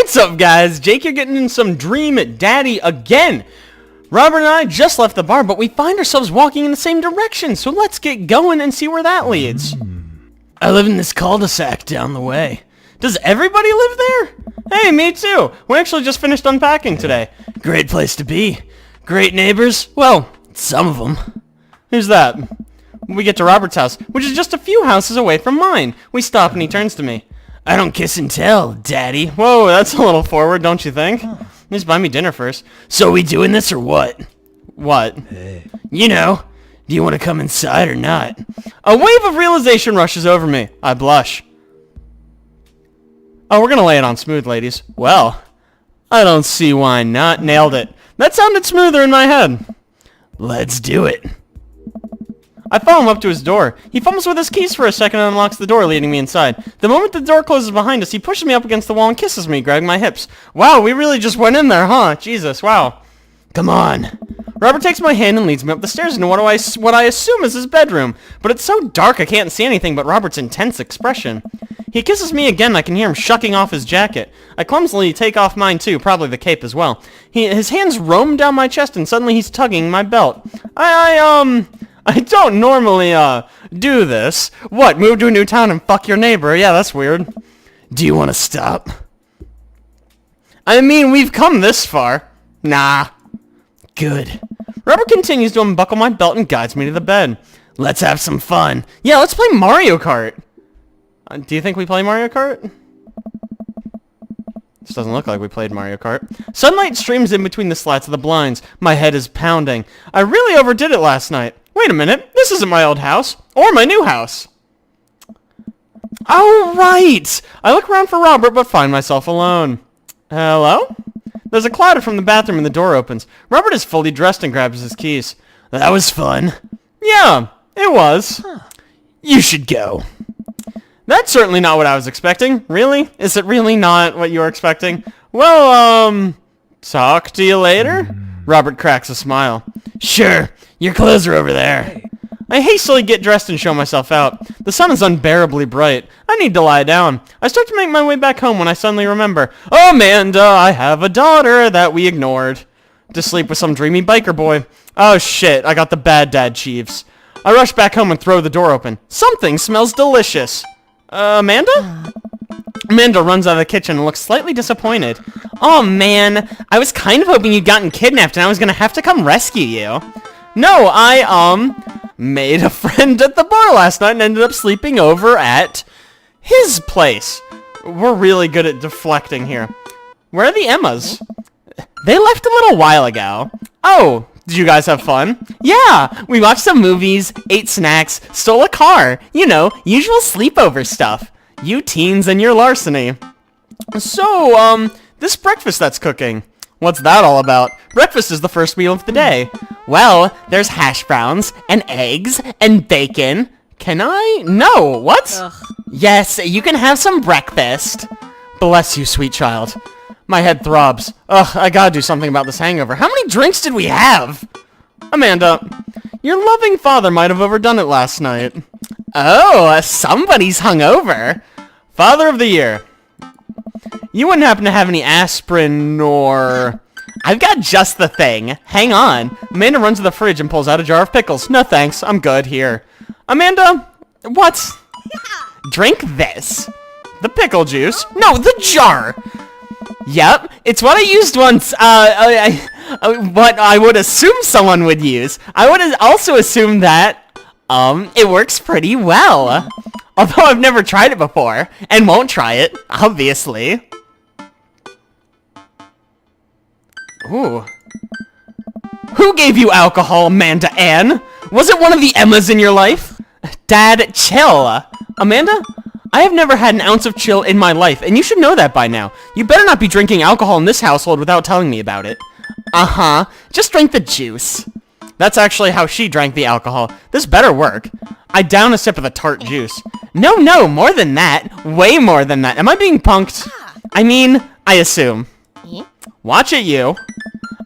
What's up, guys? Jake here getting in some Dream Daddy again. Robert and I just left the bar, but we find ourselves walking in the same direction, so let's get going and see where that leads. I live in this cul-de-sac down the way. Does everybody live there? Hey, me too. We actually just finished unpacking today. Great place to be. Great neighbors. Well, some of them. Who's that? We get to Robert's house, which is just a few houses away from mine. We stop and he turns to me. I don't kiss and tell, Daddy. Whoa, that's a little forward, don't you think? Just buy me dinner first. So we doing this or what? What? Hey. You know, do you want to come inside or not? A wave of realization rushes over me. I blush. Oh, we're gonna lay it on smooth, ladies. Well, I don't see why not. Nailed it. That sounded smoother in my head. Let's do it. I follow him up to his door. He fumbles with his keys for a second and unlocks the door, leading me inside. The moment the door closes behind us, he pushes me up against the wall and kisses me, grabbing my hips. Wow, we really just went in there, huh? Jesus, wow. Come on. Robert takes my hand and leads me up the stairs into what I assume is his bedroom. But it's so dark I can't see anything but Robert's intense expression. He kisses me again and I can hear him shucking off his jacket. I clumsily take off mine too, probably the cape as well. His hands roam down my chest and suddenly he's tugging my belt. I don't normally, do this. What, move to a new town and fuck your neighbor? Yeah, that's weird. Do you want to stop? I mean, we've come this far. Nah. Good. Robert continues to unbuckle my belt and guides me to the bed. Let's have some fun. Yeah, let's play Mario Kart. Do you think we play Mario Kart? This doesn't look like we played Mario Kart. Sunlight streams in between the slats of the blinds. My head is pounding. I really overdid it last night. Wait a minute, this isn't my old house, or my new house. Oh, right! I look around for Robert, but find myself alone. Hello? There's a clatter from the bathroom and the door opens. Robert is fully dressed and grabs his keys. That was fun. Yeah, it was. You should go. That's certainly not what I was expecting. Really? Is it really not what you were expecting? Well, talk to you later? Robert cracks a smile. Sure. Your clothes are over there. I hastily get dressed and show myself out. The sun is unbearably bright. I need to lie down. I start to make my way back home when I suddenly remember, oh, Amanda, I have a daughter that we ignored. To sleep with some dreamy biker boy. Oh shit, I got the bad dad chiefs. I rush back home and throw the door open. Something smells delicious. Amanda? Amanda runs out of the kitchen and looks slightly disappointed. Oh man, I was kind of hoping you'd gotten kidnapped and I was gonna have to come rescue you. No, I, made a friend at the bar last night and ended up sleeping over at his place. We're really good at deflecting here. Where are the Emmas? They left a little while ago. Oh, did you guys have fun? Yeah, we watched some movies, ate snacks, stole a car. You know, usual sleepover stuff. You teens and your larceny. So, this breakfast that's cooking. What's that all about? Breakfast is the first meal of the day. Well, there's hash browns, and eggs, and bacon. Can I? No, what? Ugh. Yes, you can have some breakfast. Bless you, sweet child. My head throbs. Ugh, I gotta do something about this hangover. How many drinks did we have? Amanda, your loving father might have overdone it last night. Oh, somebody's hungover. Father of the year. You wouldn't happen to have any aspirin or... I've got just the thing. Hang on. Amanda runs to the fridge and pulls out a jar of pickles. No thanks, I'm good here. Amanda, what? Drink this. The pickle juice? No, the jar! Yep, it's what I used once, what I would assume someone would use. I would also assume that, it works pretty well. Although I've never tried it before, and won't try it, obviously. Ooh. Who gave you alcohol, Amanda Ann? Was it one of the Emmas in your life? Dad, chill. Amanda, I have never had an ounce of chill in my life, and you should know that by now. You better not be drinking alcohol in this household without telling me about it. Uh-huh. Just drink the juice. That's actually how she drank the alcohol. This better work. I down a sip of the tart juice. No, more than that. Way more than that. Am I being punked? I mean, I assume. Watch it, you.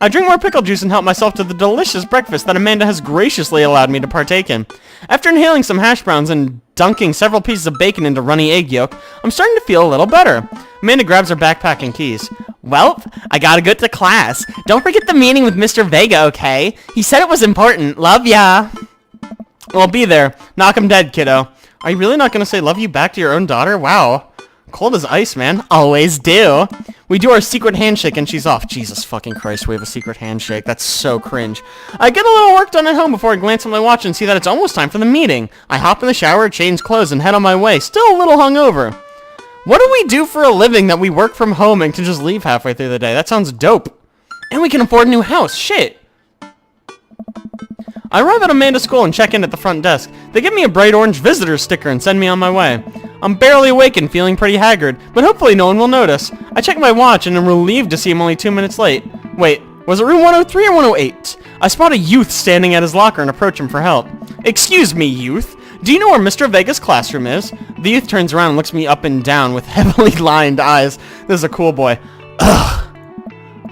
I drink more pickle juice and help myself to the delicious breakfast that Amanda has graciously allowed me to partake in. After inhaling some hash browns and dunking several pieces of bacon into runny egg yolk, I'm starting to feel a little better. Amanda grabs her backpack and keys. Well, I gotta go to class. Don't forget the meeting with Mr. Vega, okay? He said it was important. Love ya. Well, be there. Knock him dead, kiddo. Are you really not gonna say love you back to your own daughter? Wow. Cold as ice, man. Always do. We do our secret handshake and she's off. Jesus fucking Christ, we have a secret handshake. That's so cringe. I get a little work done at home before I glance at my watch and see that it's almost time for the meeting. I hop in the shower, change clothes, and head on my way. Still a little hungover. What do we do for a living that we work from home and can just leave halfway through the day? That sounds dope. And we can afford a new house. Shit. I arrive at Amanda's school and check in at the front desk. They give me a bright orange visitor sticker and send me on my way. I'm barely awake and feeling pretty haggard, but hopefully no one will notice. I check my watch and am relieved to see I'm only 2 minutes late. Wait, was it room 103 or 108? I spot a youth standing at his locker and approach him for help. Excuse me, youth. Do you know where Mr. Vega's classroom is? The youth turns around and looks me up and down with heavily lined eyes. This is a cool boy. Ugh.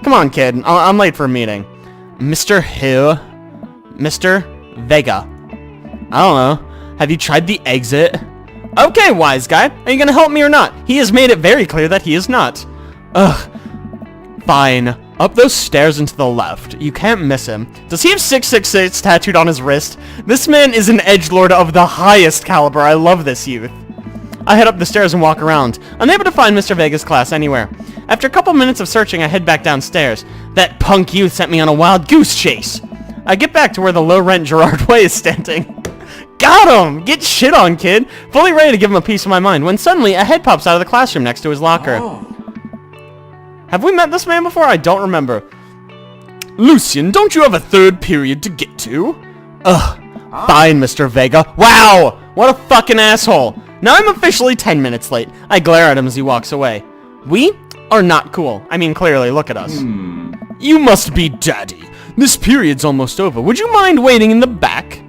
Come on, kid. I'm late for a meeting. Mr. who? Mr. Vega. I don't know. Have you tried the exit? Okay, wise guy. Are you gonna help me or not? He has made it very clear that he is not. Ugh. Fine. Up those stairs and to the left. You can't miss him. Does he have 666 tattooed on his wrist? This man is an edgelord of the highest caliber. I love this youth. I head up the stairs and walk around, unable to find Mr. Vega's class anywhere. After a couple minutes of searching, I head back downstairs. That punk youth sent me on a wild goose chase. I get back to where the low-rent Gerard Way is standing. Got him! Get shit on, kid! Fully ready to give him a piece of my mind, when suddenly a head pops out of the classroom next to his locker. Oh. Have we met this man before? I don't remember. Lucian, don't you have a third period to get to? Ugh. Fine, Mr. Vega. Wow! What a fucking asshole! Now I'm officially 10 minutes late. I glare at him as he walks away. We are not cool. I mean, clearly, look at us. You must be Daddy. This period's almost over. Would you mind waiting in the back?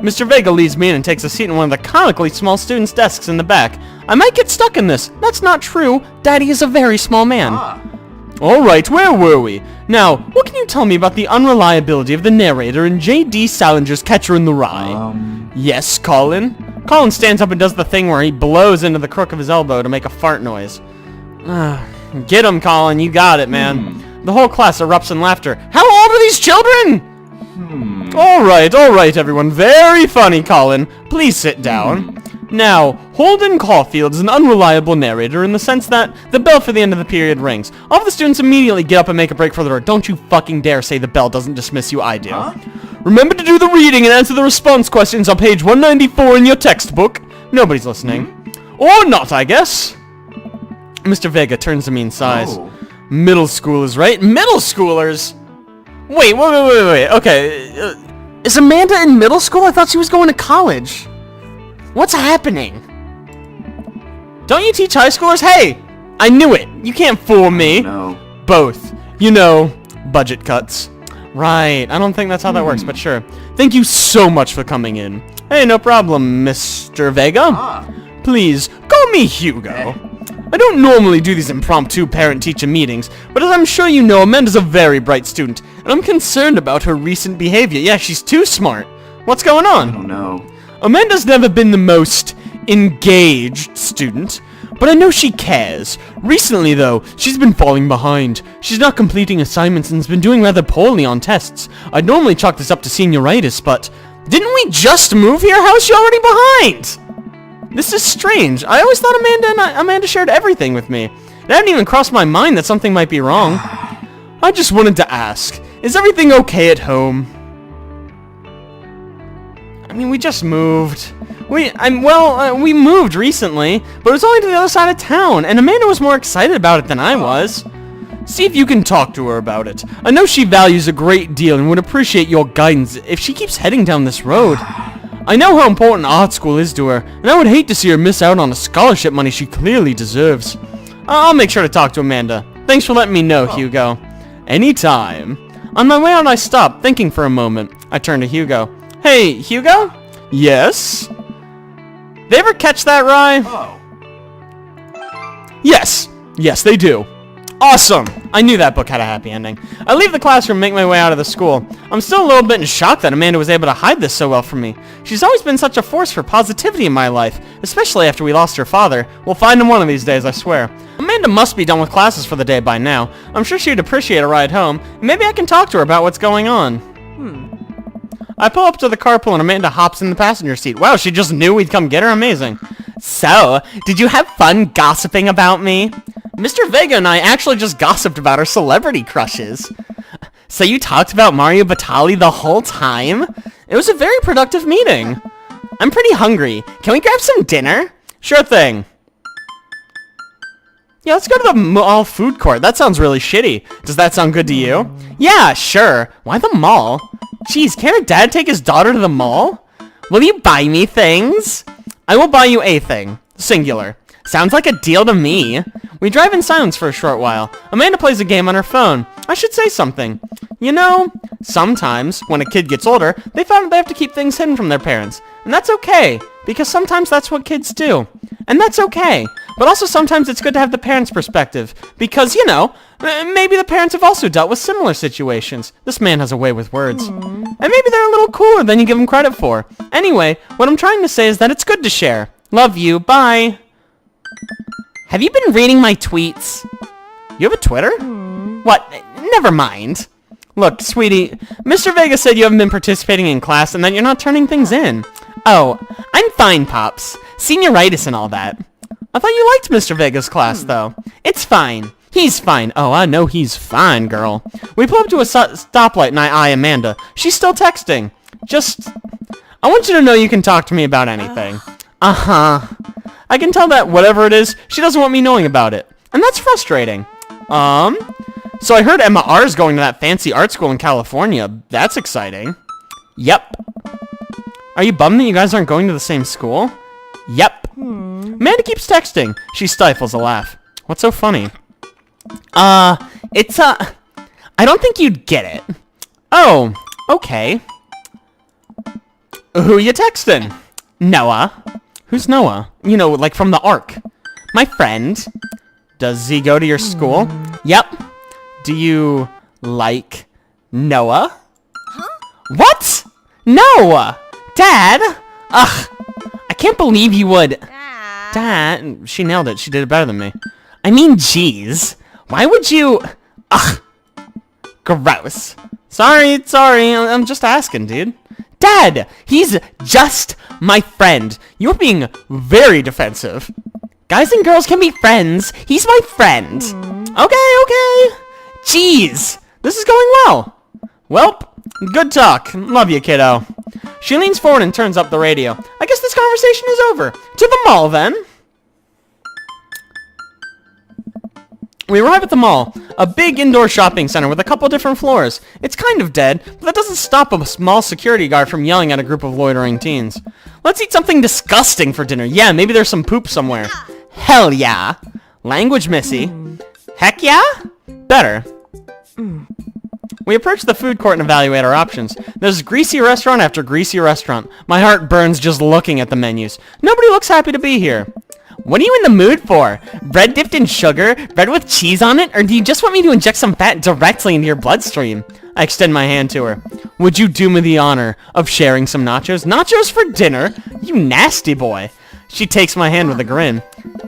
Mr. Vega leads me in and takes a seat in one of the comically small students' desks in the back. I might get stuck in this. That's not true. Daddy is a very small man. Alright, where were we? Now, what can you tell me about the unreliability of the narrator in J.D. Salinger's Catcher in the Rye? Yes, Colin? Colin stands up and does the thing where he blows into the crook of his elbow to make a fart noise. Get him, Colin. You got it, man. The whole class erupts in laughter. How old are these children? Alright, everyone. Very funny, Colin. Please sit down. Now, Holden Caulfield is an unreliable narrator in the sense that the bell for the end of the period rings. All of the students immediately get up and make a break for the door. Don't you fucking dare say the bell doesn't dismiss you, I do. Remember to do the reading and answer the response questions on page 194 in your textbook. Nobody's listening. Or not, I guess. Mr. Vega turns to me and sighs. Middle schoolers, right? Middle schoolers? Wait. Okay, is Amanda in middle school? I thought she was going to college. What's happening? Don't you teach high schoolers? Hey, I knew it. You can't fool me. No. Both. You know, budget cuts. Right. I don't think that's how that works, but sure. Thank you so much for coming in. Hey, no problem, Mr. Vega. Please, call me Hugo. I don't normally do these impromptu parent-teacher meetings, but as I'm sure you know, Amanda's a very bright student, and I'm concerned about her recent behavior. Yeah, she's too smart. What's going on? I don't know. Amanda's never been the most engaged student, but I know she cares. Recently, though, she's been falling behind. She's not completing assignments and has been doing rather poorly on tests. I'd normally chalk this up to senioritis, but didn't we just move here? How is she already behind? This is strange. I always thought Amanda shared everything with me. It hadn't even crossed my mind that something might be wrong. I just wanted to ask, is everything okay at home? I mean, we just moved. We moved recently, but it was only to the other side of town, and Amanda was more excited about it than I was. See if you can talk to her about it. I know she values a great deal and would appreciate your guidance if she keeps heading down this road. I know how important art school is to her, and I would hate to see her miss out on the scholarship money she clearly deserves. I'll make sure to talk to Amanda. Thanks for letting me know, Hugo. Anytime. On my way out, I stop, thinking for a moment. I turn to Hugo. Hey, Hugo? Yes? They ever catch that, Rye? Yes, they do. Awesome! I knew that book had a happy ending. I leave the classroom and make my way out of the school. I'm still a little bit in shock that Amanda was able to hide this so well from me. She's always been such a force for positivity in my life, especially after we lost her father. We'll find him one of these days, I swear. Amanda must be done with classes for the day by now. I'm sure she'd appreciate a ride home, and maybe I can talk to her about what's going on. I pull up to the carpool and Amanda hops in the passenger seat. Wow, she just knew we'd come get her? Amazing. So, did you have fun gossiping about me? Mr. Vega and I actually just gossiped about our celebrity crushes. So you talked about Mario Batali the whole time? It was a very productive meeting. I'm pretty hungry. Can we grab some dinner? Sure thing. Yeah, let's go to the mall food court. That sounds really shitty. Does that sound good to you? Yeah, sure. Why the mall? Jeez, can't a dad take his daughter to the mall? Will you buy me things? I will buy you a thing. Singular. Sounds like a deal to me. We drive in silence for a short while. Amanda plays a game on her phone. I should say something. You know, sometimes, when a kid gets older, they find they have to keep things hidden from their parents. And that's okay, because sometimes that's what kids do. And that's okay. But also sometimes it's good to have the parents' perspective. Because, you know, maybe the parents have also dealt with similar situations. This man has a way with words. And maybe they're a little cooler than you give them credit for. Anyway, what I'm trying to say is that it's good to share. Love you. Bye. Have you been reading my tweets? You have a Twitter? What? Never mind. Look, sweetie, Mr. Vega said you haven't been participating in class and that you're not turning things in. Oh, I'm fine, Pops. Senioritis and all that. I thought you liked Mr. Vega's class, though. It's fine. He's fine. Oh, I know he's fine, girl. We pull up to a stoplight and I eye Amanda. She's still texting. I want you to know you can talk to me about anything. Uh-huh. I can tell that whatever it is, she doesn't want me knowing about it. And that's frustrating. So I heard Emma R is going to that fancy art school in California. That's exciting. Yep. Are you bummed that you guys aren't going to the same school? Yep. Amanda keeps texting. She stifles a laugh. What's so funny? I don't think you'd get it. Oh, okay. Who you texting? Noah. Who's Noah? You know, like from the Ark. My friend. Does he go to your school? Yep. Do you like Noah? Huh? What? No! Dad? Ugh. I can't believe you would. Dad? She nailed it. She did it better than me. I mean, jeez. Why would you... Ugh. Gross. Sorry. I'm just asking, dude. Dad! He's just my friend. You're being very defensive. Guys and girls can be friends. He's my friend. Okay. Jeez. This is going well. Welp, good talk. Love you, kiddo. She leans forward and turns up the radio. I guess this conversation is over. To the mall, then. We arrive at the mall, a big indoor shopping center with a couple different floors. It's kind of dead, but that doesn't stop a small security guard from yelling at a group of loitering teens. Let's eat something disgusting for dinner. Yeah, maybe there's some poop somewhere. Hell yeah. Language Missy. Heck yeah? Better. We approach the food court and evaluate our options. There's greasy restaurant after greasy restaurant. My heart burns just looking at the menus. Nobody looks happy to be here. What are you in the mood for? Bread dipped in sugar? Bread with cheese on it? Or do you just want me to inject some fat directly into your bloodstream? I extend my hand to her. Would you do me the honor of sharing some nachos? Nachos for dinner? You nasty boy. She takes my hand with a grin.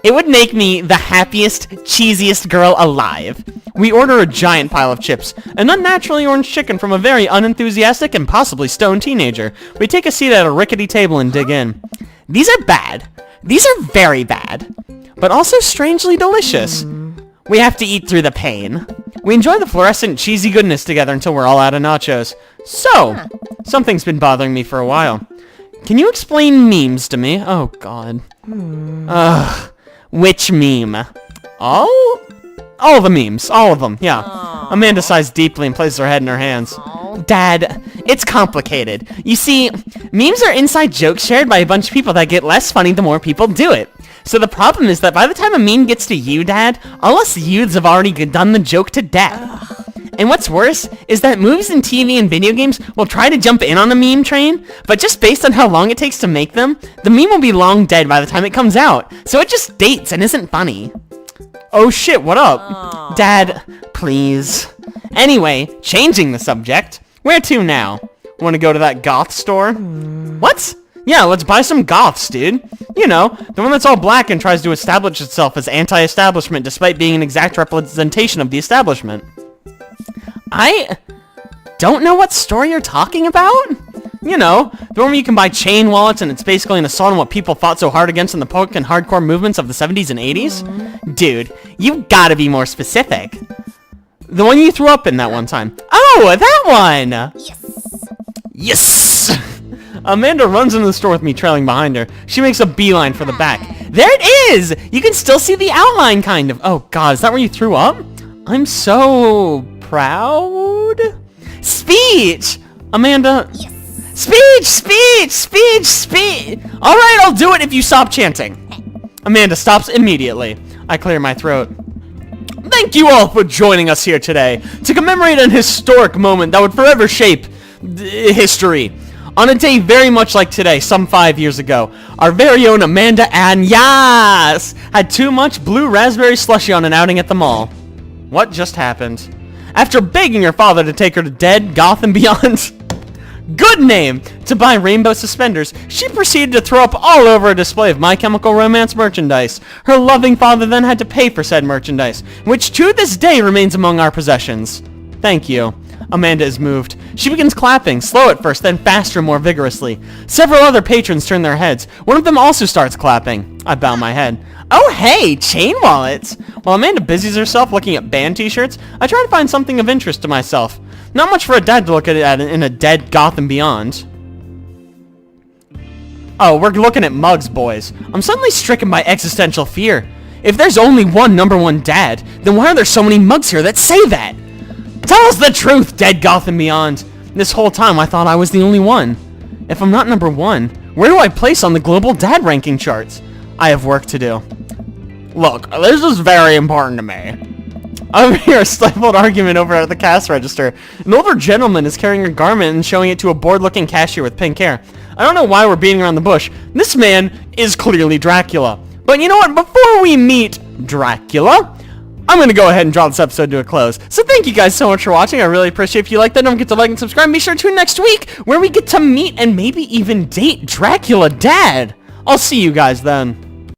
It would make me the happiest, cheesiest girl alive. We order a giant pile of chips, an unnaturally orange chicken from a very unenthusiastic and possibly stoned teenager. We take a seat at a rickety table and dig in. These are bad. These are very bad, but also strangely delicious. We have to eat through the pain. We enjoy the fluorescent cheesy goodness together until we're all out of nachos. So, something's been bothering me for a while. Can you explain memes to me? Oh, God. Ugh. Which meme? All the memes. All of them, yeah. Aww. Amanda sighs deeply and places her head in her hands. Aww. Dad, it's complicated. You see, memes are inside jokes shared by a bunch of people that get less funny the more people do it. So the problem is that by the time a meme gets to you, Dad, all us youths have already done the joke to death. And what's worse is that movies and TV and video games will try to jump in on the meme train, but just based on how long it takes to make them, the meme will be long dead by the time it comes out. So it just dates and isn't funny. Oh shit, what up? Dad, please. Anyway, changing the subject. Where to now? Want to go to that goth store? What? Yeah, let's buy some goths, dude. You know, the one that's all black and tries to establish itself as anti-establishment despite being an exact representation of the establishment. I don't know what store you're talking about. You know, the one where you can buy chain wallets and it's basically an assault on what people fought so hard against in the punk and hardcore movements of the 70s and 80s? Dude, you gotta be more specific. The one you threw up in that one time. Oh, that one! Yes! Amanda runs into the store with me trailing behind her. She makes a beeline for the back. There it is! You can still see the outline, kind of. Oh, God, is that where you threw up? I'm so proud. Speech! Amanda... Yes. Speech! Speech! Speech! Speech! Alright, I'll do it if you stop chanting. Amanda stops immediately. I clear my throat. Thank you all for joining us here today to commemorate an historic moment that would forever shape history. On a day very much like today, some 5 years ago, our very own Amanda Ann Yas had too much blue raspberry slushy on an outing at the mall. What just happened? After begging her father to take her to Dead, Goth, and Beyond, good name, to buy rainbow suspenders, she proceeded to throw up all over a display of My Chemical Romance merchandise. Her loving father then had to pay for said merchandise, which to this day remains among our possessions. Thank you. Amanda is moved. She begins clapping, slow at first, then faster and more vigorously. Several other patrons turn their heads. One of them also starts clapping. I bow my head. Oh hey, chain wallets! While Amanda busies herself looking at band t-shirts, I try to find something of interest to myself. Not much for a dad to look at in a Dead, Goth, and Beyond. Oh, we're looking at mugs, boys. I'm suddenly stricken by existential fear. If there's only one #1 dad, then why are there so many mugs here that say that? Tell us the truth, Dead, Goth, and Beyond. This whole time I thought I was the only one. If I'm not #1, where do I place on the global dad ranking charts? I have work to do. Look, this is very important to me. I hear a stifled argument over at the cash register. An older gentleman is carrying a garment and showing it to a bored-looking cashier with pink hair. I don't know why we're beating around the bush. This man is clearly Dracula. But you know what? Before we meet Dracula, I'm going to go ahead and draw this episode to a close. So thank you guys so much for watching. I really appreciate if you like that. Don't forget to like and subscribe. Be sure to tune next week where we get to meet and maybe even date Dracula Dad. I'll see you guys then.